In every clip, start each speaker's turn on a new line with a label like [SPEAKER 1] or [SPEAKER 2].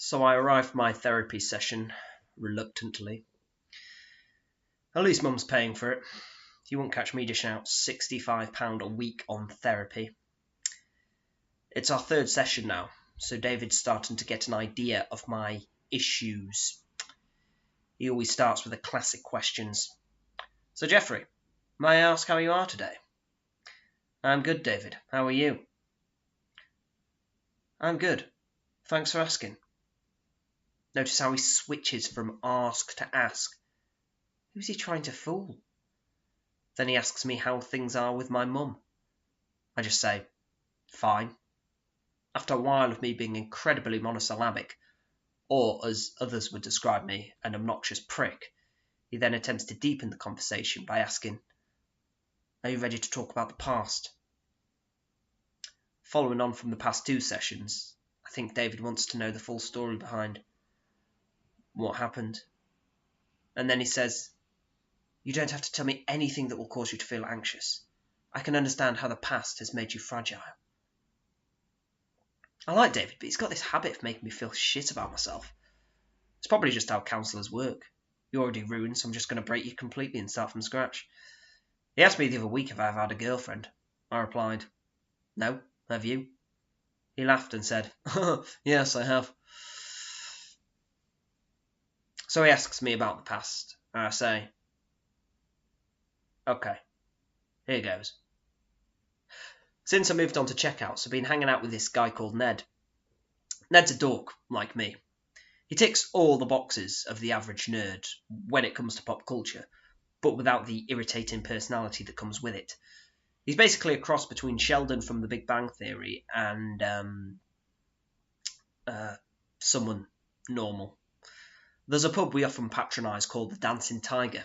[SPEAKER 1] So I arrived for my therapy session, reluctantly. At least Mum's paying for it. You won't catch me dishing out £65 a week on therapy. It's our third session now, so David's starting to get an idea of my issues. He always starts with the classic questions. So Jeffrey, may I ask how you are today? I'm good, David. How are you? I'm good. Thanks for asking. Notice how he switches from ask to ask. Who's he trying to fool? Then he asks me how things are with my mum. I just say, fine. After a while of me being incredibly monosyllabic, or as others would describe me, an obnoxious prick, he then attempts to deepen the conversation by asking, are you ready to talk about the past? Following on from the past two sessions, I think David wants to know the full story behind what happened. And then he says, you don't have to tell me anything that will cause you to feel anxious. I can understand how the past has made you fragile. I like David, but he's got this habit of making me feel shit about myself. It's probably just how counsellors work. You're already ruined, so I'm just going to break you completely and start from scratch. He asked me the other week if I've had a girlfriend. I replied, no, have you? He laughed and said, yes, I have. So he asks me about the past, and I say, okay, here goes. Since I moved on to checkouts, I've been hanging out with this guy called Ned. Ned's a dork, like me. He ticks all the boxes of the average nerd when it comes to pop culture, but without the irritating personality that comes with it. He's basically a cross between Sheldon from The Big Bang Theory and someone normal. There's a pub we often patronise called the Dancing Tiger.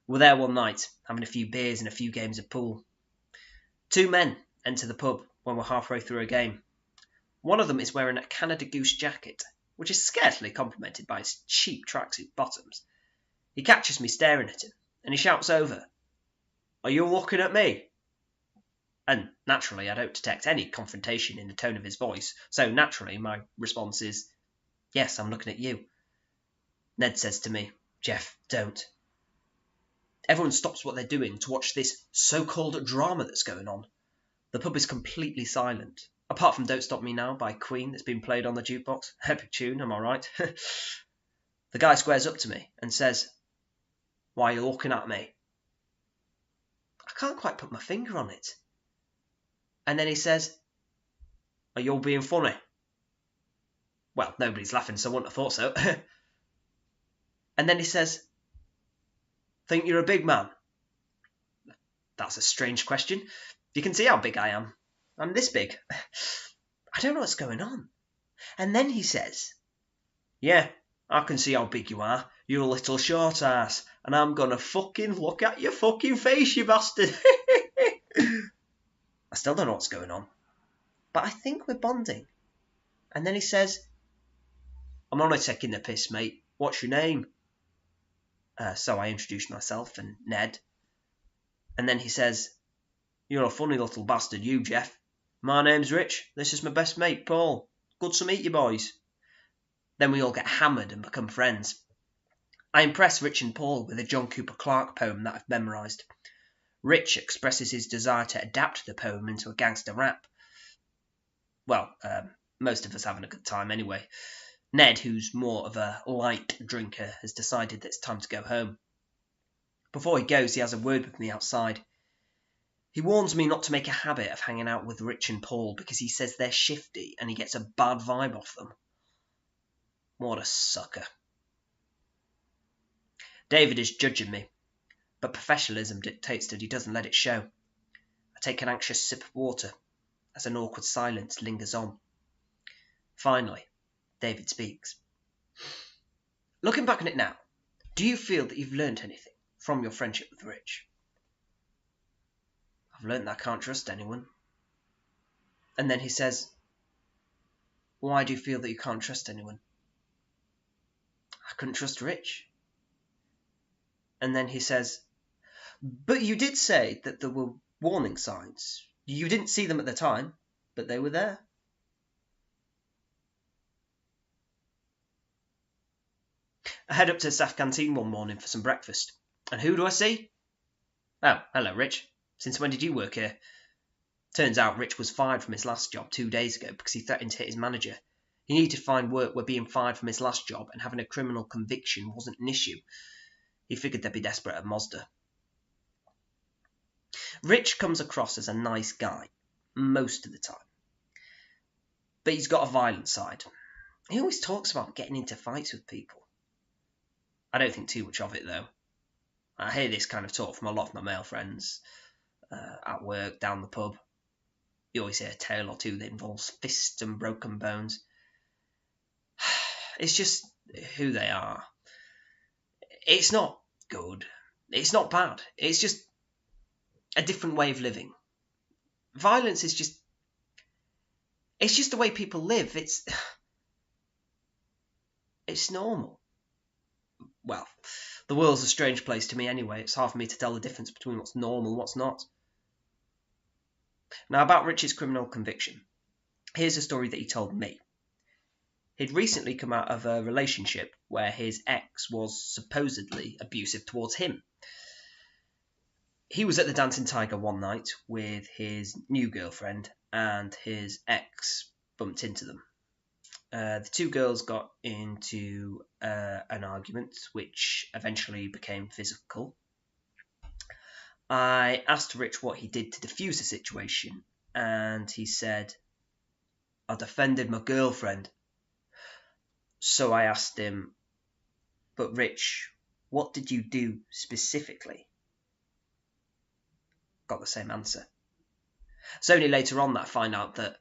[SPEAKER 1] We're there one night, having a few beers and a few games of pool. Two men enter the pub when we're halfway through a game. One of them is wearing a Canada Goose jacket, which is scarcely complemented by his cheap tracksuit bottoms. He catches me staring at him, and he shouts over, are you looking at me? And naturally, I don't detect any confrontation in the tone of his voice, so naturally my response is, yes, I'm looking at you. Ned says to me, Jeff, don't. Everyone stops what they're doing to watch this so-called drama that's going on. The pub is completely silent, apart from Don't Stop Me Now by Queen that's been played on the jukebox. Epic tune, am I right? The guy squares up to me and says, why are you looking at me? I can't quite put my finger on it. And then he says, are you all being funny? Well, nobody's laughing, so I wouldn't have thought so. And then he says, think you're a big man? That's a strange question. You can see how big I am. I'm this big. I don't know what's going on. And then he says, yeah, I can see how big you are. You're a little short ass. And I'm gonna fucking look at your fucking face, you bastard. I still don't know what's going on. But I think we're bonding. And then he says, I'm only taking the piss, mate. What's your name? So I introduced myself and Ned. And then he says, you're a funny little bastard, you, Jeff. My name's Rich. This is my best mate, Paul. Good to meet you, boys. Then we all get hammered and become friends. I impress Rich and Paul with a John Cooper Clarke poem that I've memorised. Rich expresses his desire to adapt the poem into a gangster rap. Well, most of us having a good time anyway. Ned, who's more of a light drinker, has decided that it's time to go home. Before he goes, he has a word with me outside. He warns me not to make a habit of hanging out with Rich and Paul because he says they're shifty and he gets a bad vibe off them. What a sucker. David is judging me, but professionalism dictates that he doesn't let it show. I take an anxious sip of water as an awkward silence lingers on. Finally, David speaks. Looking back on it now, do you feel that you've learnt anything from your friendship with Rich? I've learnt that I can't trust anyone. And then he says, why do you feel that you can't trust anyone? I couldn't trust Rich. And then he says, but you did say that there were warning signs. You didn't see them at the time, but they were there. I head up to the staff canteen one morning for some breakfast. And who do I see? Oh, hello, Rich. Since when did you work here? Turns out Rich was fired from his last job 2 days ago because he threatened to hit his manager. He needed to find work where being fired from his last job and having a criminal conviction wasn't an issue. He figured they'd be desperate at Mazda. Rich comes across as a nice guy, most of the time. But he's got a violent side. He always talks about getting into fights with people. I don't think too much of it, though. I hear this kind of talk from a lot of my male friends, at work, down the pub. You always hear a tale or two that involves fists and broken bones. It's just who they are. It's not good. It's not bad. It's just a different way of living. Violence is just... It's just the way people live. It's normal. Well, the world's a strange place to me anyway. It's hard for me to tell the difference between what's normal and what's not. Now, about Rich's criminal conviction. Here's a story that he told me. He'd recently come out of a relationship where his ex was supposedly abusive towards him. He was at the Dancing Tiger one night with his new girlfriend, and his ex bumped into them. The two girls got into an argument, which eventually became physical. I asked Rich what he did to defuse the situation, and he said, "I defended my girlfriend." So I asked him, "But Rich, what did you do specifically?" Got the same answer. It's only later on that I find out that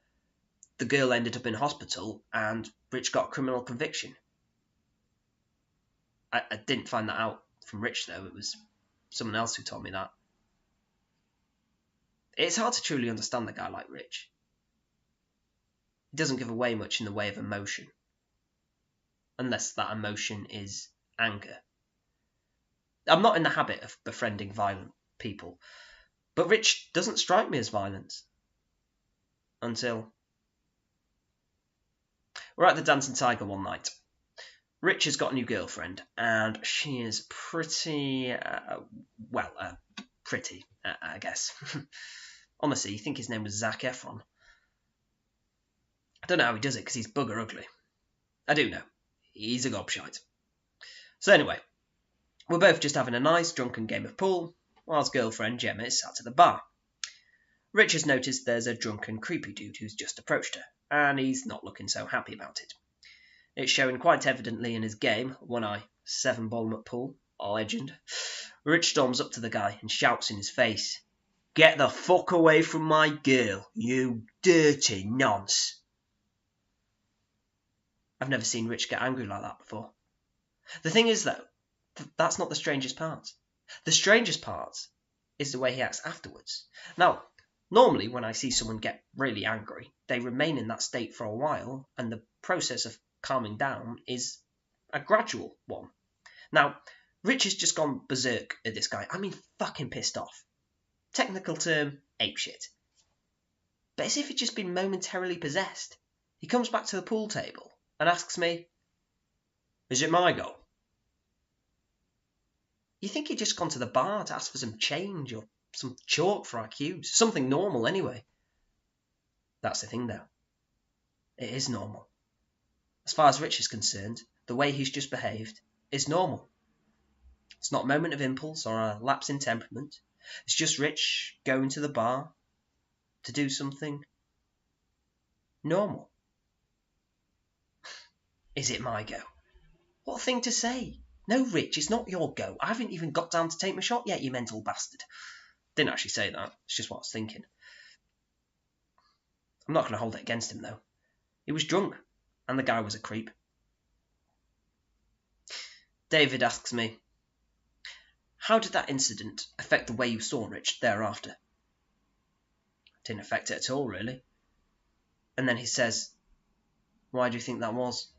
[SPEAKER 1] the girl ended up in hospital and Rich got a criminal conviction. I didn't find that out from Rich, though. It was someone else who told me that. It's hard to truly understand a guy like Rich. He doesn't give away much in the way of emotion. Unless that emotion is anger. I'm not in the habit of befriending violent people, but Rich doesn't strike me as violent. Until we're at the Dancing Tiger one night. Rich has got a new girlfriend, and she is pretty, pretty, I guess. Honestly, you think his name was Zac Efron. I don't know how he does it, because he's bugger ugly. I do know. He's a gobshite. So anyway, we're both just having a nice drunken game of pool, whilst girlfriend Gemma is sat at the bar. Rich has noticed there's a drunken, creepy dude who's just approached her, and he's not looking so happy about it. It's showing quite evidently in his game, one eye, 7-ball at pool, a legend. Rich storms up to the guy and shouts in his face, "Get the fuck away from my girl, you dirty nonce." I've never seen Rich get angry like that before. The thing is, though, that's not the strangest part. The strangest part is the way he acts afterwards. Now, normally when I see someone get really angry, they remain in that state for a while, and the process of calming down is a gradual one. Now, Rich has just gone berserk at this guy. I mean, fucking pissed off. Technical term, apeshit. But as if he'd just been momentarily possessed. He comes back to the pool table and asks me, "Is it my goal?" You think he'd just gone to the bar to ask for some change or some chalk for our cues. Something normal, anyway. That's the thing, though. It is normal. As far as Rich is concerned, the way he's just behaved is normal. It's not a moment of impulse or a lapse in temperament. It's just Rich going to the bar to do something normal. Is it my go? What a thing to say. No, Rich, it's not your go. I haven't even got down to take my shot yet, you mental bastard. Didn't actually say that. It's just what I was thinking. I'm not going to hold it against him, though. He was drunk, and the guy was a creep. David asks me, "How did that incident affect the way you saw Rich thereafter?" Didn't affect it at all, really. And then he says, "Why do you think that was?"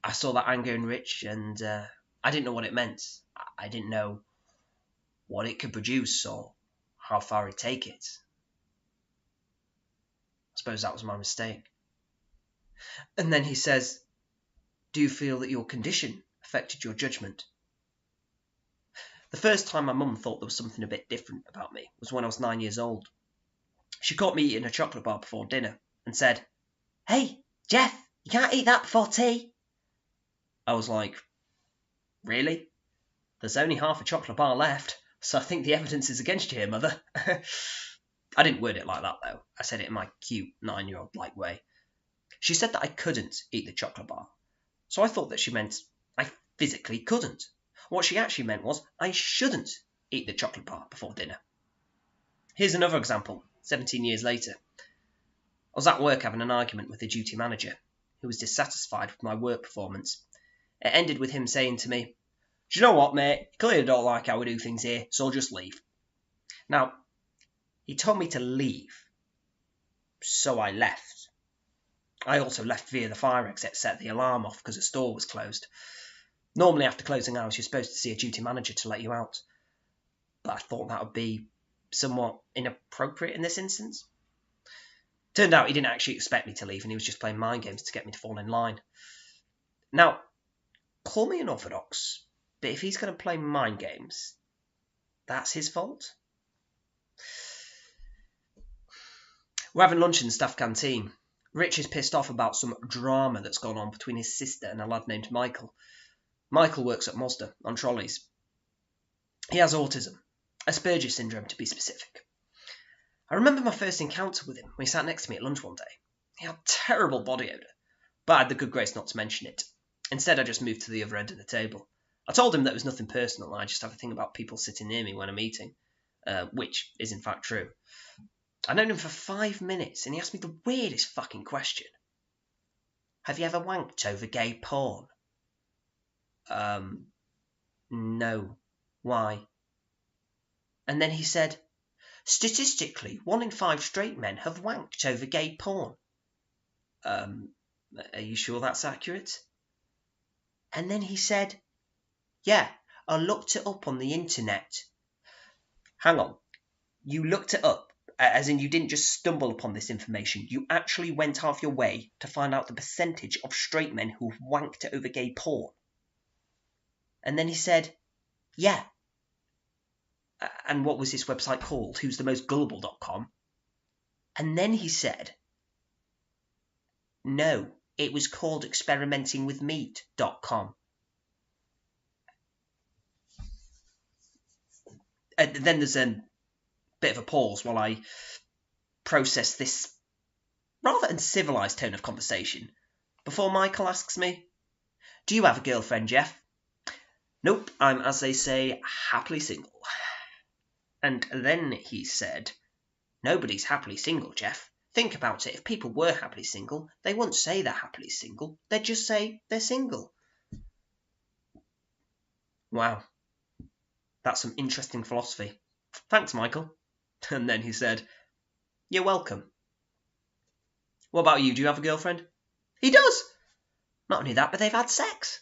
[SPEAKER 1] I saw that anger in Rich, and I didn't know what it meant. I didn't know what it could produce or how far it'd take it. I suppose that was my mistake. And then he says, Do you feel that your condition affected your judgment? The first time my mum thought there was something a bit different about me was when I was 9 years old. She caught me eating a chocolate bar before dinner and said, "Hey, Jeff, you can't eat that before tea." I was like, "Really? There's only half a chocolate bar left, so I think the evidence is against you here, Mother." I didn't word it like that, though. I said it in my cute 9-year-old-like way. She said that I couldn't eat the chocolate bar, so I thought that she meant I physically couldn't. What she actually meant was I shouldn't eat the chocolate bar before dinner. Here's another example, 17 years later. I was at work having an argument with the duty manager, who was dissatisfied with my work performance. It ended with him saying to me, "Do you know what, mate? You clearly don't like how we do things here, so just leave." Now, he told me to leave, so I left. I also left via the fire exit, set the alarm off because the store was closed. Normally after closing hours, you're supposed to see a duty manager to let you out, but I thought that would be somewhat inappropriate in this instance. Turned out he didn't actually expect me to leave, and he was just playing mind games to get me to fall in line. Now, call me unorthodox, but if he's going to play mind games, that's his fault. We're having lunch in the staff canteen. Rich is pissed off about some drama that's gone on between his sister and a lad named Michael. Michael works at Mazda on trolleys. He has autism, Asperger's syndrome to be specific. I remember my first encounter with him when he sat next to me at lunch one day. He had terrible body odour, but I had the good grace not to mention it. Instead, I just moved to the other end of the table. I told him that it was nothing personal, I just have a thing about people sitting near me when I'm eating, which is in fact true. I'd known him for 5 minutes, and he asked me the weirdest fucking question. "Have you ever wanked over gay porn?" No. Why? And then he said, "Statistically, 1 in 5 straight men have wanked over gay porn." Are you sure that's accurate? And then he said, "Yeah, I looked it up on the internet." Hang on. You looked it up, as in you didn't just stumble upon this information. You actually went half your way to find out the percentage of straight men who've wanked over gay porn. And then he said, "Yeah." And what was this website called? who'sthemostgullible.com? And then he said, "No, it was called experimentingwithmeat.com. And then there's a bit of a pause while I process this rather uncivilized tone of conversation before Michael asks me, "Do you have a girlfriend, Jeff?" "Nope, I'm, as they say, happily single." And then he said, "Nobody's happily single, Jeff. Think about it. If people were happily single, they wouldn't say they're happily single. They'd just say they're single." Wow. That's some interesting philosophy. Thanks, Michael. And then he said, "You're welcome." What about you? Do you have a girlfriend? He does. Not only that, but they've had sex.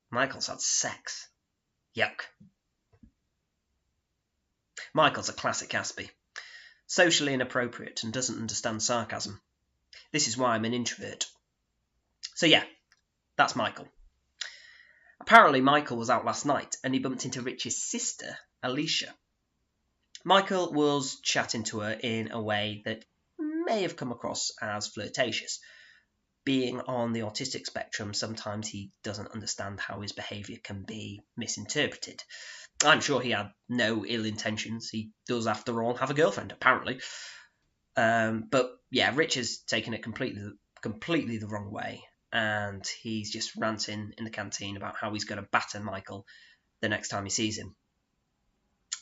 [SPEAKER 1] Michael's had sex. Yuck. Michael's a classic Aspie. Socially inappropriate and doesn't understand sarcasm. This is why I'm an introvert. So yeah, that's Michael. Apparently Michael was out last night and he bumped into Rich's sister, Alicia. Michael was chatting to her in a way that may have come across as flirtatious. Being on the autistic spectrum, sometimes he doesn't understand how his behaviour can be misinterpreted. I'm sure he had no ill intentions. He does, after all, have a girlfriend, apparently. But yeah, Rich has taken it completely the wrong way, and he's just ranting in the canteen about how he's going to batter Michael the next time he sees him.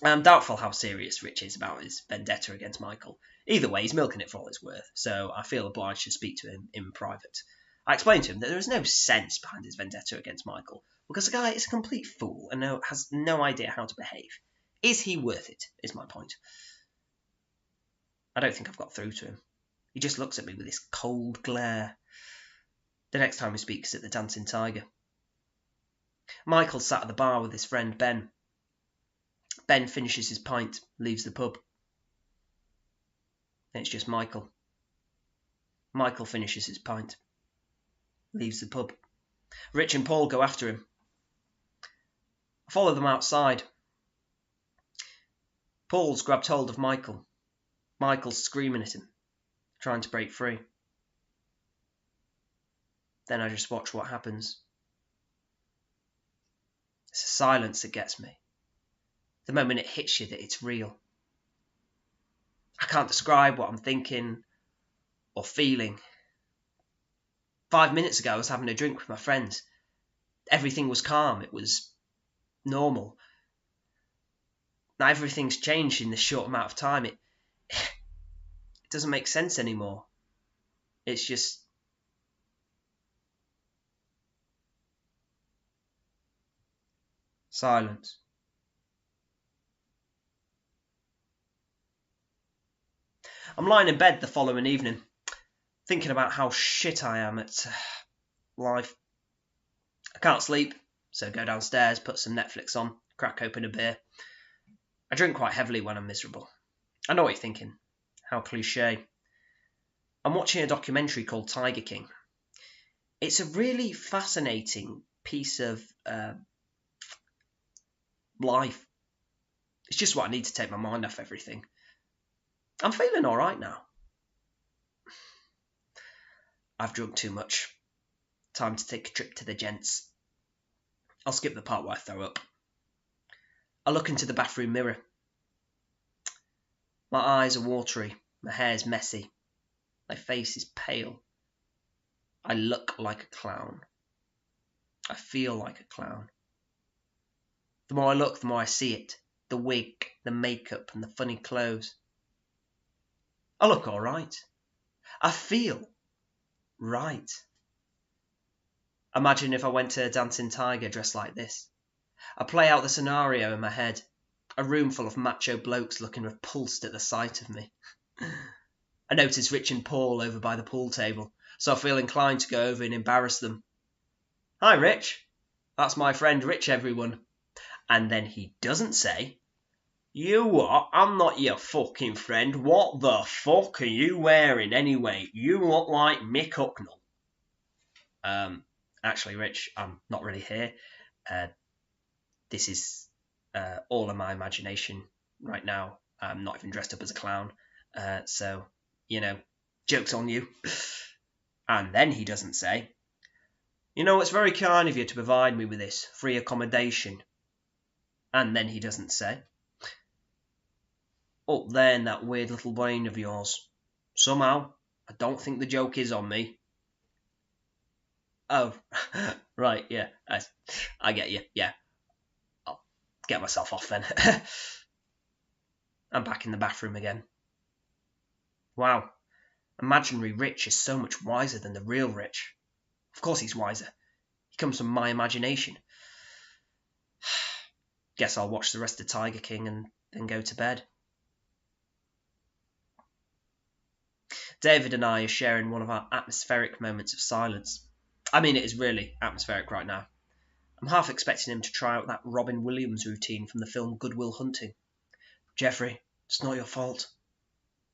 [SPEAKER 1] I'm doubtful how serious Rich is about his vendetta against Michael. Either way, he's milking it for all it's worth, so I feel obliged to speak to him in private. I explained to him that there is no sense behind his vendetta against Michael, because the guy is a complete fool and has no idea how to behave. Is he worth it, is my point. I don't think I've got through to him. He just looks at me with this cold glare. The next time we speak is at the Dancing Tiger. Michael sat at the bar with his friend Ben. Ben finishes his pint, leaves the pub. Then it's just Michael. Michael finishes his pint. leaves the pub. Rich and Paul go after him. I follow them outside. Paul's grabbed hold of Michael. Michael's screaming at him, trying to break free. Then I just watch what happens. It's the silence that gets me. The moment it hits you that it's real. I can't describe what I'm thinking or feeling. 5 minutes ago, I was having a drink with my friends. Everything was calm. It was normal. Now everything's changed in this short amount of time. It doesn't make sense anymore. It's just... silence. I'm lying in bed the following evening, thinking about how shit I am at life. I can't sleep, so go downstairs, put some Netflix on, crack open a beer. I drink quite heavily when I'm miserable. I know what you're thinking. How cliche. I'm watching a documentary called Tiger King. It's a really fascinating piece of life. It's just what I need to take my mind off everything. I'm feeling all right now. I've drunk too much. Time to take a trip to the gents. I'll skip the part where I throw up. I look into the bathroom mirror. My eyes are watery. My hair's messy. My face is pale. I look like a clown. I feel like a clown. The more I look, the more I see it. The wig, the makeup, and the funny clothes. I look all right. I feel right. Imagine if I went to a Dancing Tiger dressed like this. I play out the scenario in my head. A room full of macho blokes looking repulsed at the sight of me. I notice Rich and Paul over by the pool table, so I feel inclined to go over and embarrass them. Hi, Rich. That's my friend Rich, everyone. And then he doesn't say, You what? I'm not your fucking friend. What the fuck are you wearing anyway? You look like Mick Hucknall. Actually, Rich, I'm not really here. This is all in my imagination right now. I'm not even dressed up as a clown. So, joke's on you. And then he doesn't say, it's very kind of you to provide me with this free accommodation. And then he doesn't say, Up there in that weird little brain of yours. Somehow, I don't think the joke is on me. Oh, right, yeah, I get you, yeah. I'll get myself off then. I'm back in the bathroom again. Wow, imaginary Rich is so much wiser than the real Rich. Of course he's wiser. He comes from my imagination. Guess I'll watch the rest of Tiger King and then go to bed. David and I are sharing one of our atmospheric moments of silence. I mean, it is really atmospheric right now. I'm half expecting him to try out that Robin Williams routine from the film Good Will Hunting. Jeffrey, it's not your fault.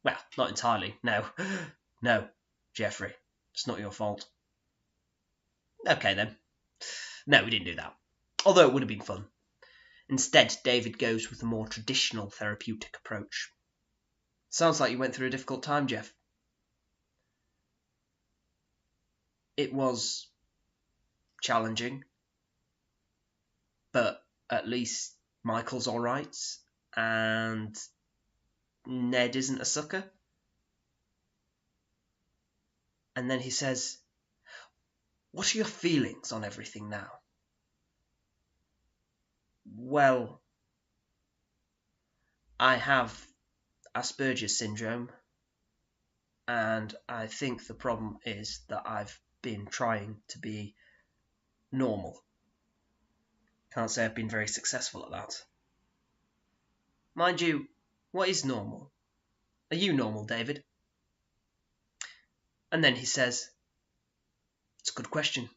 [SPEAKER 1] Well, not entirely, no. No, Jeffrey, it's not your fault. Okay then. No, we didn't do that. Although it would have been fun. Instead, David goes with a more traditional therapeutic approach. Sounds like you went through a difficult time, Jeff. It was challenging, but at least Michael's all right, and Ned isn't a sucker. And then he says, What are your feelings on everything now? Well, I have Asperger's syndrome, and I think the problem is that I've been trying to be normal. Can't say I've been very successful at that. Mind you, what is normal? Are you normal, David? And then he says, It's a good question.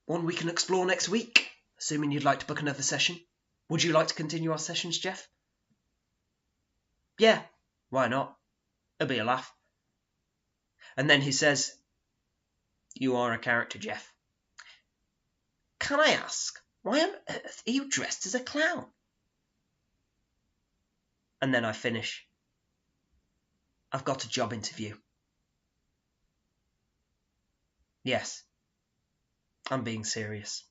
[SPEAKER 1] One we can explore next week, assuming you'd like to book another session. Would you like to continue our sessions, Jeff? Yeah, why not? It'll be a laugh. And then he says, You are a character, Jeff. Can I ask, why on earth are you dressed as a clown? And then I finish. I've got a job interview. Yes, I'm being serious.